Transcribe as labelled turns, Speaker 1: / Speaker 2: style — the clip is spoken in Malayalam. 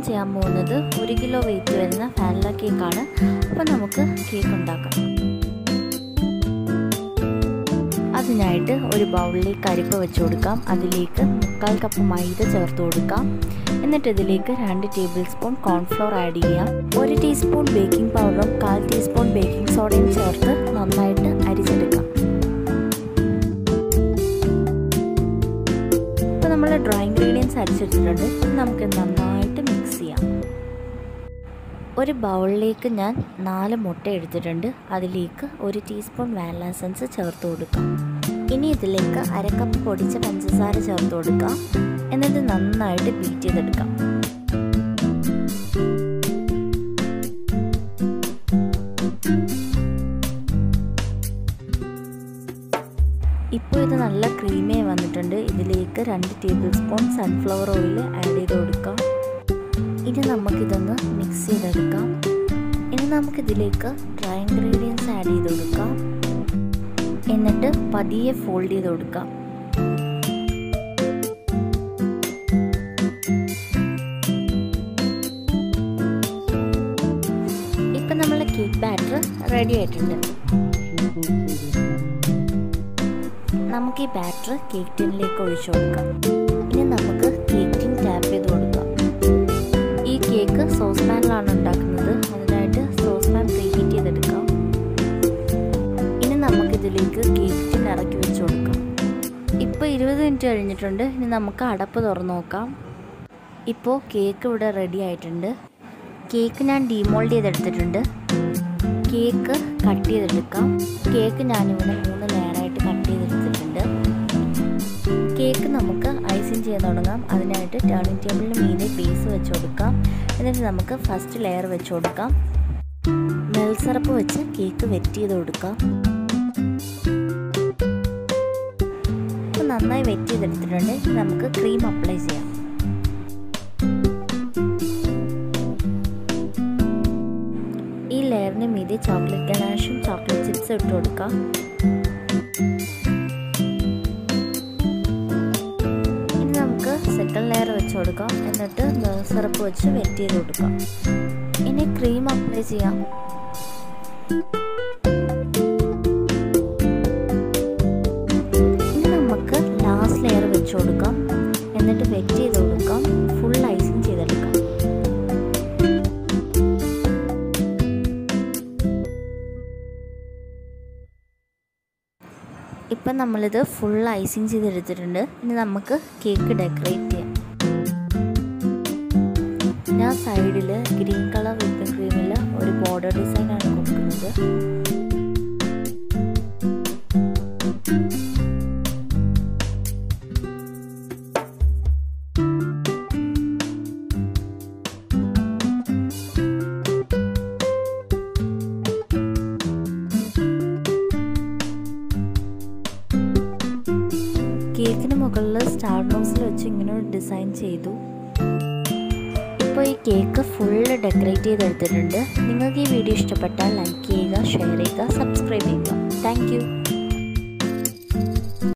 Speaker 1: ചെയ്യാൻ പോകുന്നത് 1 കിലോ വെയിറ്റ് വരുന്ന വാനില കേക്കാണ്. അപ്പോൾ നമുക്ക് കേക്ക് ഉണ്ടാക്കാം. അതിനായിട്ട് ഒരു ബൗളിലേക്ക് അരിപ്പ വെച്ച് കൊടുക്കാം. അതിലേക്ക് 1/4 കപ്പ് മൈദ ചേർത്ത് കൊടുക്കാം. എന്നിട്ട് ഇതിലേക്ക് 2 ടേബിൾ സ്പൂൺ കോൺഫ്ലോർ ആഡ് ചെയ്യാം. 1 ടീസ്പൂൺ ബേക്കിംഗ് പൗഡറും 1/4 ടീസ്പൂൺ ബേക്കിംഗ് സോഡയും ചേർത്ത് നന്നായിട്ട് അരിച്ചെടുക്കാം. ഇപ്പോൾ നമ്മൾ ഡ്രൈ ഇൻഗ്രീഡിയൻസ് അരിച്ചെടുത്തിട്ടുണ്ട്. നമുക്ക് നന്നായിട്ട് മിക്സ് ചെയ്യാം. ഒരു ബൗളിലേക്ക് ഞാൻ 4 മുട്ട എടുത്തിട്ടുണ്ട്. അതിലേക്ക് 1 ടീസ്പൂൺ വാനില എസൻസ് ചേർത്ത് കൊടുക്കാം. ഇനി ഇതിലേക്ക് 1/2 കപ്പ് പൊടിച്ച പഞ്ചസാര ചേർത്ത് കൊടുക്കാം. എന്നിട്ട് നന്നായിട്ട് ബീറ്റ് ചെയ്തെടുക്കാം. ഇപ്പോൾ ഇത് നല്ല ക്രീമിയായി വന്നിട്ടുണ്ട്. ഇതിലേക്ക് 2 table spoon sunflower oil add ചെയ്ത് കൊടുക്കാം. ഇനി നമുക്കിതൊന്ന് മിക്സ് ചെയ്തെടുക്കാം. ഇനി നമുക്കിതിലേക്ക് ഡ്രൈ ഇൻഗ്രീഡിയൻസ് ആഡ് ചെയ്ത് കൊടുക്കാം. എന്നിട്ട് പതിയെ ഫോൾഡ് ചെയ്ത് കൊടുക്കാം. ഇപ്പം നമ്മളെ കേക്ക് ബാറ്റർ റെഡി ആയിട്ടുണ്ട്. നമുക്ക് ഈ ബാറ്റർ കേക്ക് ടിന്നിലേക്ക് ഒഴിച്ചു കൊടുക്കാം. ഇനി നമുക്ക് കേക്ക് ടിൻ ടാപ്പ് ചെയ്ത് കൊടുക്കാം. ഈ കേക്ക് സോസ് പാനിലാണ് ഉണ്ടാക്കുന്നത്. അതിനായിട്ട് സോസ് പാൻ പ്രീഹീറ്റ് ചെയ്തെടുക്കാം. ഇനി നമുക്കിതിലേക്ക് കേക്ക് ടിൻ ഇറക്കി വെച്ച് കൊടുക്കാം. ഇപ്പോൾ 20 മിനിറ്റ് കഴിഞ്ഞിട്ടുണ്ട്. ഇനി നമുക്ക് അടപ്പ് തുറന്ന് നോക്കാം. ഇപ്പോൾ കേക്ക് ഇവിടെ റെഡി ആയിട്ടുണ്ട്. കേക്ക് ഞാൻ ഡീമോൾഡ് ചെയ്തെടുത്തിട്ടുണ്ട്. കേക്ക് കട്ട് ചെയ്തെടുക്കാം. കേക്ക് ഞാനിവിടെ 3 ലെയറായിട്ട് കട്ട് ചെയ്തെടുത്തിട്ടുണ്ട്. കേക്ക് നമുക്ക് ഐസിങ് ചെയ്യാൻ തുടങ്ങാം. അതിനായിട്ട് ടേണിംഗ് ടേബിളിന് മീതെ ബേസ് വെച്ച് കൊടുക്കാം. എന്നിട്ട് നമുക്ക് ഫസ്റ്റ് ലെയർ വെച്ച് കൊടുക്കാം. മെൽറ്റ് സിറപ്പ് വെച്ച് കേക്ക് വെറ്റ് ചെയ്ത് കൊടുക്കാം. അപ്പോൾ നന്നായി വെറ്റ് ചെയ്തെടുത്തിട്ടുണ്ട്. നമുക്ക് ക്രീം അപ്ലൈ ചെയ്യാം. ഈ ലെയറിന് മീതെ ചോക്ലേറ്റ് ഗനാഷും ചോക്ലേറ്റ് ചിപ്സും ഇട്ട് കൊടുക്കാം. ഇനി നമുക്ക് സെക്കൻഡ് ലെയർ വെച്ച് കൊടുക്കാം. എന്നിട്ട് സിറപ്പ് വെച്ച് വെറ്റ് ചെയ്ത് കൊടുക്കാം. ഇനി ക്രീം അപ്ലൈ ചെയ്യാം. ഇനി നമുക്ക് ലാസ്റ്റ് ലെയർ വെച്ച് കൊടുക്കാം. എന്നിട്ട് വെറ്റ് ചെയ്ത് കൊടുക്കാം. ഫുൾ ഐസിങ് ചെയ്തെടുക്കാം. ഇപ്പം നമ്മളിത് ഫുൾ ഐസിങ് ചെയ്തെടുത്തിട്ടുണ്ട്. ഇനി നമുക്ക് കേക്ക് ഡെക്കറേറ്റ് ചെയ്യാം. ഞാൻ സൈഡിൽ ഗ്രീൻ കളർ വിപ്പിംഗ് ക്രീമിൽ ഒരു ബോർഡർ ഡിസൈനാണ് കൊടുക്കുന്നത്. കേക്കിന് മുകളിൽ സ്റ്റാർ നോസിൽ വെച്ച് ഇങ്ങനെ ഒരു ഡിസൈൻ ചെയ്തു. ഇപ്പോൾ ഈ കേക്ക് ഫുള്ള് ഡെക്കറേറ്റ് ചെയ്തെടുത്തിട്ടുണ്ട്. നിങ്ങൾക്ക് ഈ വീഡിയോ ഇഷ്ടപ്പെട്ടാൽ ലൈക്ക് ചെയ്യുക, ഷെയർ ചെയ്യുക, സബ്സ്ക്രൈബ് ചെയ്യുക. Thank you.